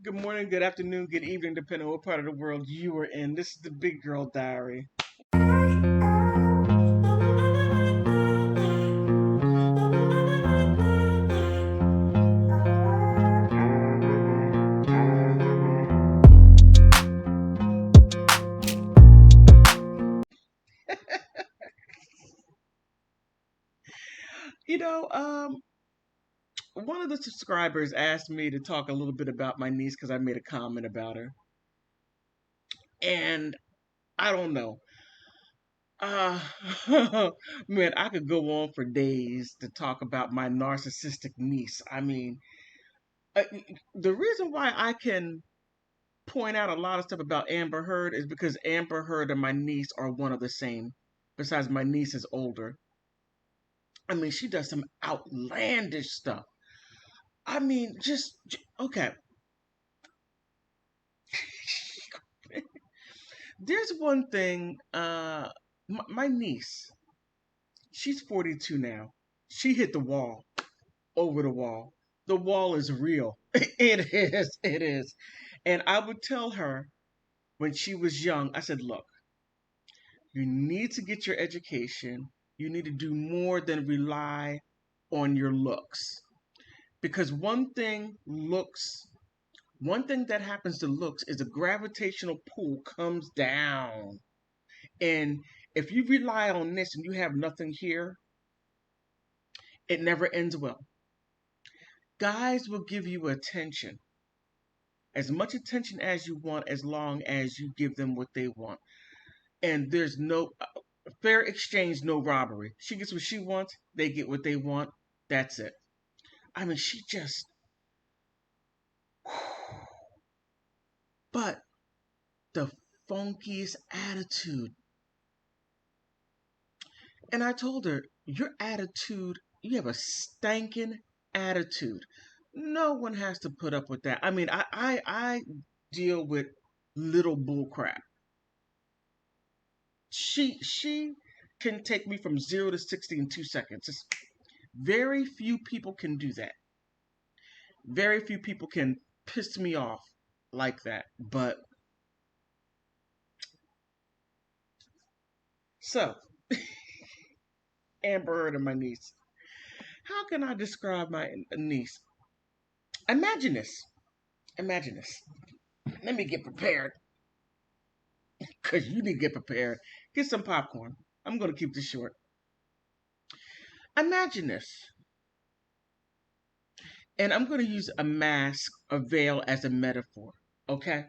Good morning, good afternoon, good evening, depending on what part of the world you are in. This is the Big Girl Diary. You know, um, One of the subscribers asked me to talk a little bit about my niece because I made a comment about her. And I don't know. Uh, man, I could go on for days to talk about my narcissistic niece. Uh, the reason why I can point out a lot of stuff about Amber Heard is because Amber Heard and my niece are one of the same. Besides, my niece is older. She does some outlandish stuff. Okay. There's one thing. My niece, she's 42 now. She hit the wall, over the wall. The wall is real. It is. It is. And I would tell her when she was young, I said, look, you need to get your education. You need to do more than rely on your looks. Because one thing that happens to looks is a gravitational pull comes down. And if you rely on this and you have nothing here, it never ends well. Guys will give you attention, as much attention as you want, as long as you give them what they want. And there's no fair exchange, no robbery. She gets what she wants, they get what they want. That's it. She just, but the funkiest attitude. And I told her, your attitude, you have a stankin' attitude. No one has to put up with that. I deal with little bullcrap. She can take me from 0 to 60 in 2 seconds. Very few people can do that. Very few people can piss me off like that. But so, Amber Heard and my niece. How can I describe my niece? Imagine this. Imagine this. Let me get prepared, because you need to get prepared. Get some popcorn. I'm going to keep this short. Imagine this. And I'm going to use a mask, a veil as a metaphor. Okay?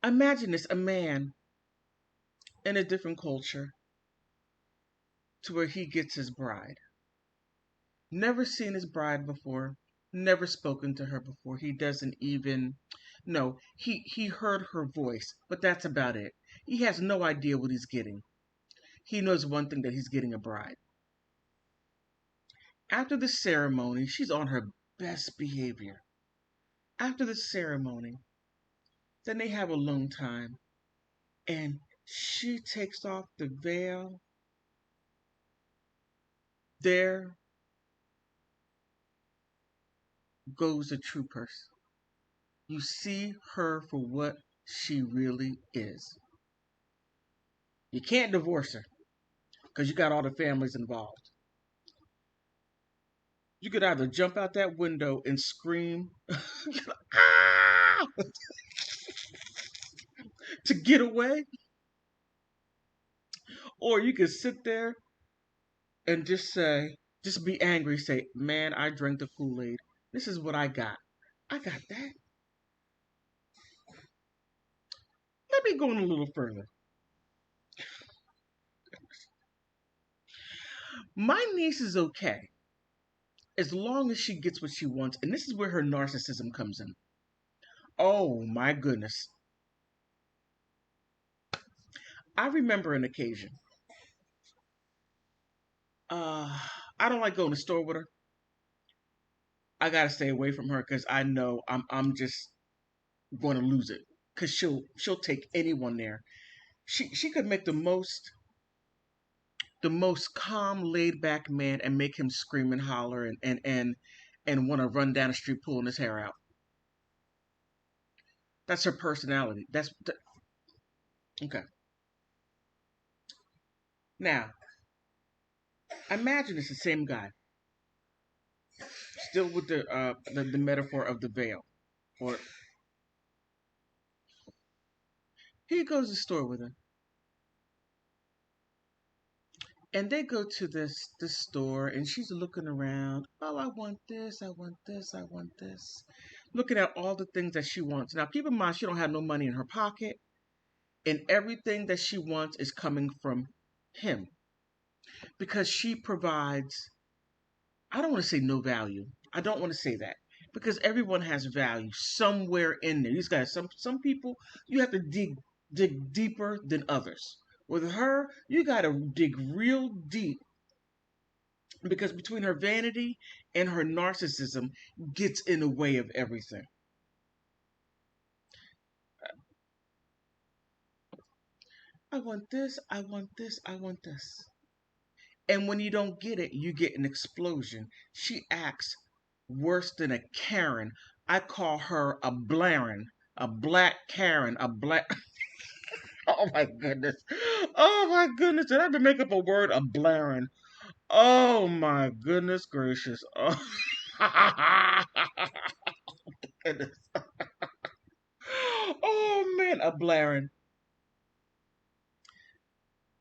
Imagine this, a man in a different culture to where he gets his bride. Never seen his bride before, never spoken to her before. He doesn't even no, he heard her voice, but that's about it. He has no idea what he's getting. He knows one thing, that he's getting a bride. After the ceremony, she's on her best behavior. After the ceremony, then they have a long time, and she takes off the veil. There goes a true person. You see her for what she really is. You can't divorce her because you got all the families involved. You could either jump out that window and scream ah! to get away, or you could sit there and just be angry, say, man, I drank the Kool-Aid. This is what I got. I got that. Let me go in a little further. My niece is okay as long as she gets what she wants, and this is where her narcissism comes in. Oh my goodness. I remember an occasion. Uh, I don't like going to the store with her. I gotta stay away from her because I know I'm just going to lose it. Because she'll take anyone there. She could make the most calm, laid back man and make him scream and holler, and and want to run down the street pulling his hair out. That's her personality. Okay. Now, imagine it's the same guy, still with the metaphor of the veil. Or he goes to the store with her, and they go to this store, and she's looking around. Oh, I want this, I want this, I want this. Looking at all the things that she wants. Now, keep in mind, she don't have no money in her pocket, and everything that she wants is coming from him because she provides. I don't want to say no value. I don't want to say that because everyone has value somewhere in there. These guys, some people, you have to dig deeper than others. With her, you got to dig real deep because between her vanity and her narcissism gets in the way of everything. I want this, I want this, I want this. And when you don't get it, you get an explosion. She acts worse than a Karen. I call her a Blaren, a black Karen, a black. Oh my goodness. Oh my goodness. Did I ever make up a word? A Blaren. Oh my goodness gracious. Oh, goodness. Oh man, a Blaren.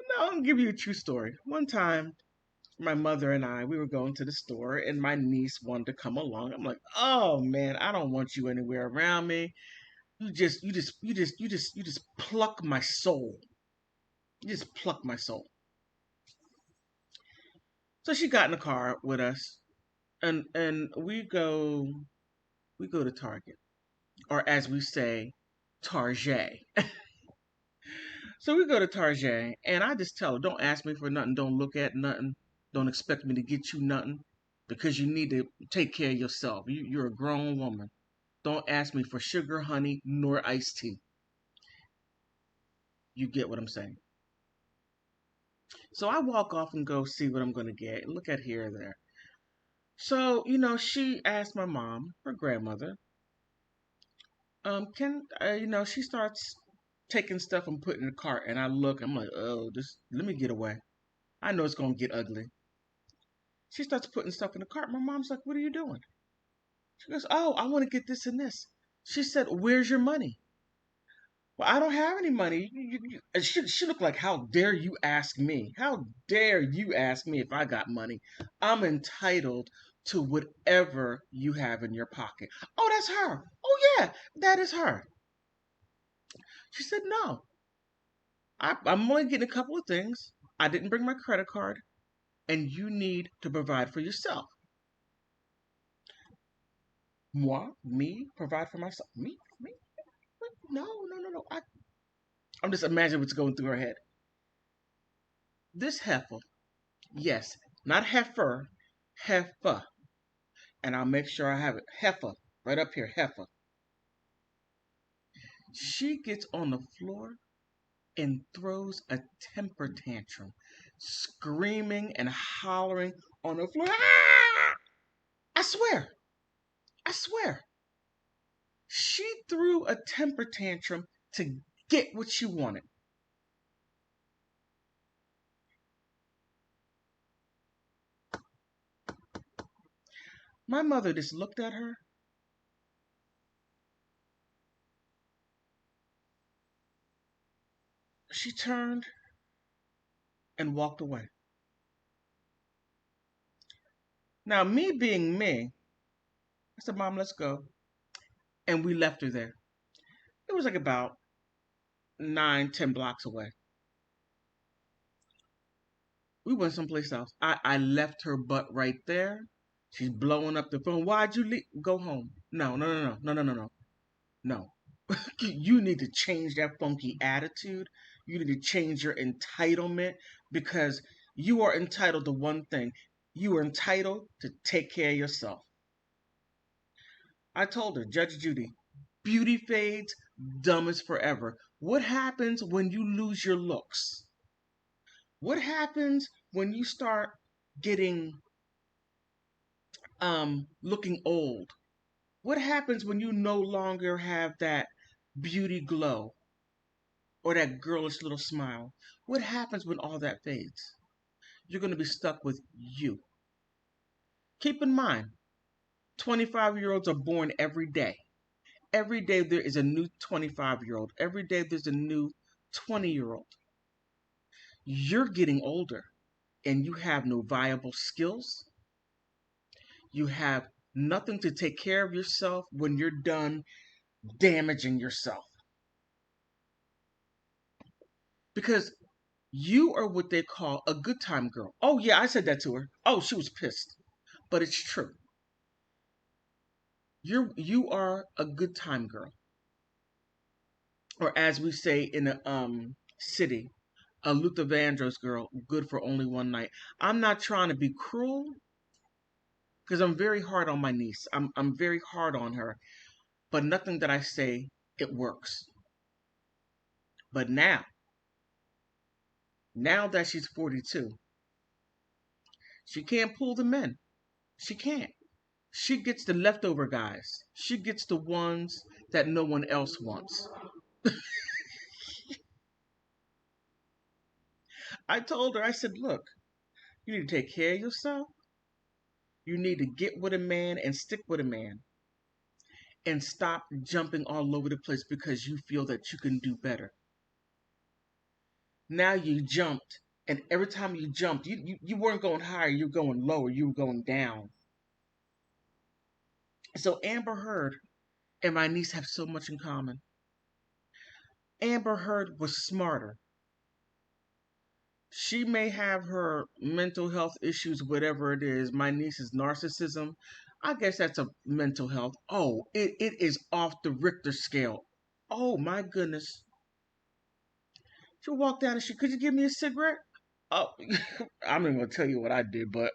Now I'm gonna give you a true story. One time, my mother and I, we were going to the store, and my niece wanted to come along. I'm like, oh man, I don't want you anywhere around me. You just pluck my soul. You just pluck my soul. So she got in the car with us, and we go to Target, or as we say, Target. So we go to Target, and I just tell her, don't ask me for nothing, don't look at nothing, don't expect me to get you nothing, because you need to take care of yourself. You're a grown woman. Don't ask me for sugar, honey, nor iced tea. You get what I'm saying? So I walk off and go see what I'm going to get. Look at here or there. So, she asked my mom, her grandmother, she starts taking stuff and putting in the cart. And I look, I'm like, oh, let me get away. I know it's going to get ugly. She starts putting stuff in the cart. My mom's like, what are you doing? She goes, oh, I want to get this and this. She said, where's your money? Well, I don't have any money. And she looked like, how dare you ask me? How dare you ask me if I got money? I'm entitled to whatever you have in your pocket. Oh, that's her. Oh, yeah, that is her. She said, no, I'm only getting a couple of things. I didn't bring my credit card, and you need to provide for yourself. Moi, me, provide for myself. Me? No, no, no, no. I'm just imagining what's going through her head. This heifer, yes, not heifer, heifer. And I'll make sure I have it. Heifer, right up here, heifer. She gets on the floor and throws a temper tantrum, screaming and hollering on the floor. Ah! I swear, I swear. She threw a temper tantrum to get what she wanted. My mother just looked at her. She turned and walked away. Now, me being me, I said, Mom, let's go. And we left her there. It was like about 9, 10 blocks away. We went someplace else. I left her butt right there. She's blowing up the phone. Why'd you leave? Go home. No, no, no, no, no, no, no, no. No. You need to change that funky attitude. You need to change your entitlement because you are entitled to one thing. You are entitled to take care of yourself. I told her, Judge Judy, beauty fades, dumb is forever. What happens when you lose your looks? What happens when you start getting looking old. What happens when you no longer have that beauty glow or that girlish little smile? What happens when all that fades? You're going to be stuck with you. Keep in mind, 25-year-olds are born every day. Every day there is a new 25-year-old. Every day there's a new 20-year-old. You're getting older and you have no viable skills. You have nothing to take care of yourself when you're done damaging yourself. Because you are what they call a good time girl. Oh, yeah, I said that to her. Oh, she was pissed. But it's true. You are a good time girl. Or as we say in the city, a Luther Vandross girl, good for only one night. I'm not trying to be cruel because I'm very hard on my niece. I'm very hard on her. But nothing that I say, it works. But now that she's 42, she can't pull the men. She can't. She gets the leftover guys. She gets the ones that no one else wants. I told her, I said, look, you need to take care of yourself. You need to get with a man and stick with a man. And stop jumping all over the place because you feel that you can do better. Now you jumped, and every time you jumped, you weren't going higher, you were going lower, you were going down. So Amber Heard and my niece have so much in common. Amber Heard was smarter. She may have her mental health issues, whatever it is. My niece's narcissism, I guess that's a mental health. Oh, it is off the Richter scale. Oh my goodness. She'll walk down and could you give me a cigarette? Oh, I'm not gonna tell you what I did, but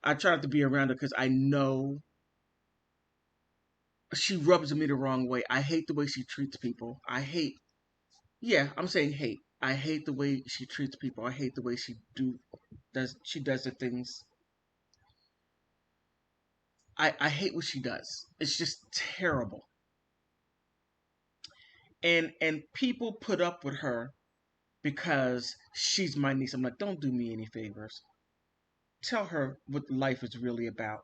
I try not to be around her because I know she rubs me the wrong way. I hate the way she treats people. Yeah, I'm saying hate. I hate the way she treats people. I hate the way she does the things. I hate what she does. It's just terrible. And people put up with her because she's my niece. I'm like, don't do me any favors. Tell her what life is really about.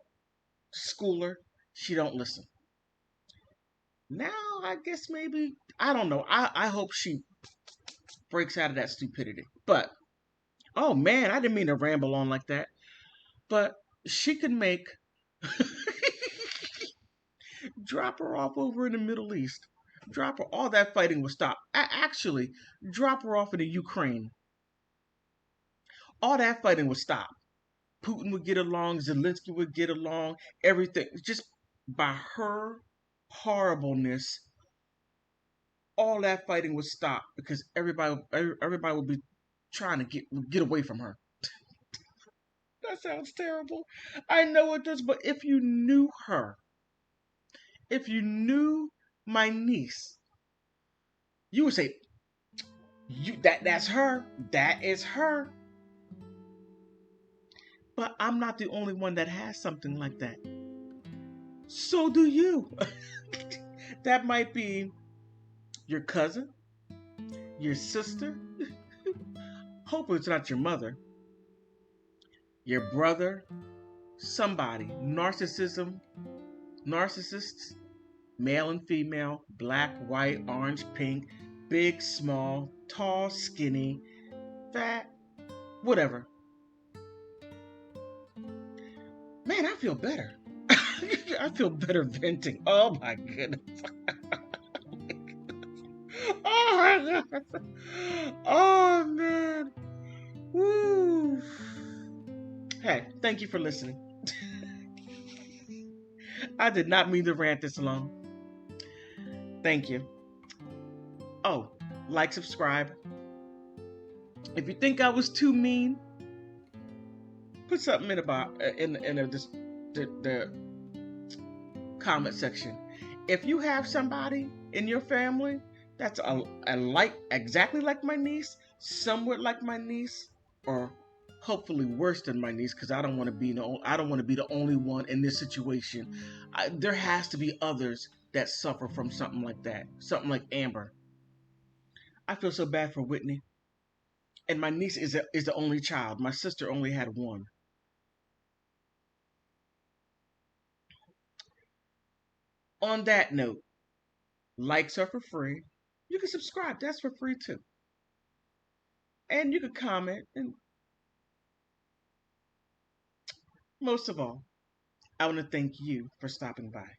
School her. She don't listen. Now I guess maybe I don't know. I hope she breaks out of that stupidity. But oh man, I didn't mean to ramble on like that. But she could make drop her off over in the Middle East. Drop her. All that fighting would stop. Actually, drop her off in the Ukraine. All that fighting would stop. Putin would get along. Zelensky would get along. Everything just by her horribleness. All that fighting would stop because everybody would be trying to get away from her. That sounds terrible. I know it does, but if you knew her, if you knew my niece, you would say, that's her. That is her. But I'm not the only one that has something like that. So do you. That might be your cousin, your sister. Hopefully it's not your mother. Your brother, somebody. Narcissists, male and female, black, white, orange, pink, big, small, tall, skinny, fat, whatever. Man, I feel better. I feel better venting. Oh my goodness. Oh my God. Oh man. Woo. Hey, thank you for listening. I did not mean to rant this long. Thank you. Oh, like, subscribe. If you think I was too mean, put something in the comment section. If you have somebody in your family that's exactly like my niece, somewhat like my niece, or hopefully worse than my niece, because I don't want to be the only one in this situation. There has to be others that suffer from something like that, something like Amber. I feel so bad for Whitney, and my niece is the only child. My sister only had one. On that note, likes are for free. You can subscribe. That's for free too. And you can comment. And most of all, I want to thank you for stopping by.